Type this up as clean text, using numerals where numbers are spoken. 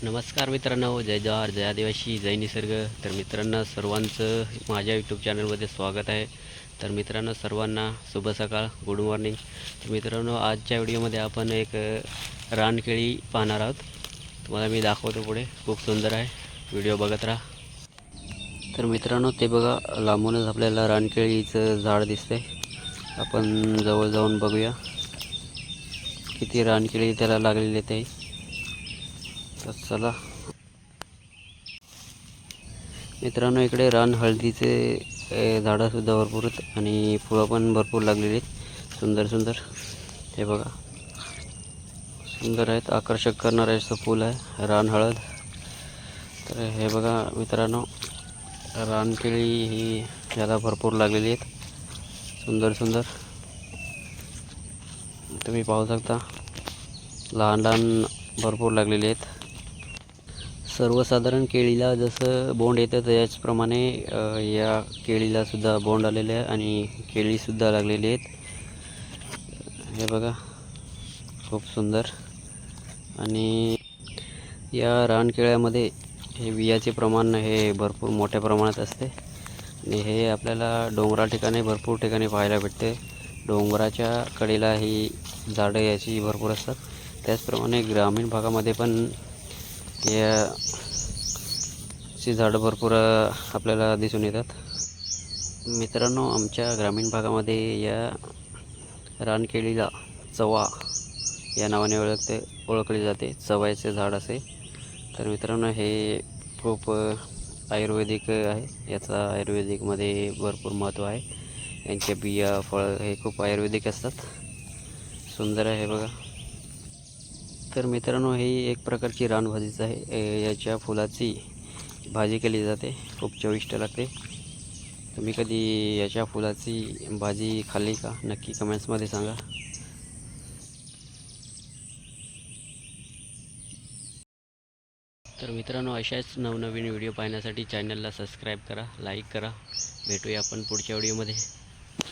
नमस्कार मित्रांनो, जय जवाहर, जय आदिवासी, जय निसर्ग. तर मित्रांनो, सर्वांचं माझ्या यूट्यूब चॅनलमध्ये स्वागत आहे. तर मित्रांनो, सर्वांना शुभ सकाळ, गुड मॉर्निंग. तर मित्रांनो, आजच्या व्हिडिओमध्ये आपण एक रानकेळी पाहणार आहोत. तुम्हाला मी दाखवतो पुढे. खूप सुंदर आहे, व्हिडिओ बघत राहा. तर मित्रांनो, ते बघा, लांबूनच आपल्याला रानकेळीचं झाड दिसतंय. आपण जवळ जाऊन बघूया किती रानकेळी त्याला लागलेले ते. तर चला मित्रांनो, इकडे रान हळदीचे झाडंसुद्धा भरपूर आहेत आणि फुलं पण भरपूर लागलेली आहेत. सुंदर सुंदर, हे बघा, सुंदर आहेत, आकर्षक करणारे असं फूल आहे रान हळद. तर हे बघा मित्रांनो, रानकेळी ही याला भरपूर लागलेली आहेत, सुंदर सुंदर. तुम्ही पाहू शकता, लहान लहान भरपूर लागलेले आहेत. सर्वसाधारण केळीला जसं बोंड येतं त्याचप्रमाणे या केळीलासुद्धा बोंड आलेले आहे आणि केळीसुद्धा लागलेली आहेत. हे बघा, खूप सुंदर. आणि या रानकेळ्यामध्ये हे बियाचे प्रमाण हे भरपूर मोठ्या प्रमाणात असते आणि हे आपल्याला डोंगराळ ठिकाणी भरपूर ठिकाणी पाहायला भेटते. डोंगराच्या कडेला ही झाडं याची भरपूर असतात. त्याचप्रमाणे ग्रामीण भागामध्ये पण याची झाडं भरपूर आपल्याला दिसून येतात. मित्रांनो, आमच्या ग्रामीण भागामध्ये या रानकेळीला चवा या नावाने ओळखले जाते, चवायचे झाड असे. तर मित्रांनो, हे खूप आयुर्वेदिक आहे. याचा आयुर्वेदिकमध्ये भरपूर महत्त्व आहे. यांचे बिया, फळ हे खूप आयुर्वेदिक असतात. सुंदर आहे, हे बघा. तर मित्रांनो, ही एक प्रकारची रानभाजीच आहे. याच्या फुलाची भाजी केली जाते, खूप चविष्ट लागते. तुम्ही कधी याच्या फुलाची भाजी खाल्ली का? नक्की कमेंट्समध्ये सांगा. तर मित्रांनो, अशाच नवनवीन व्हिडिओ पाहण्यासाठी चॅनलला सबस्क्राईब करा, लाईक करा. भेटूया आपण पुढच्या व्हिडिओमध्ये.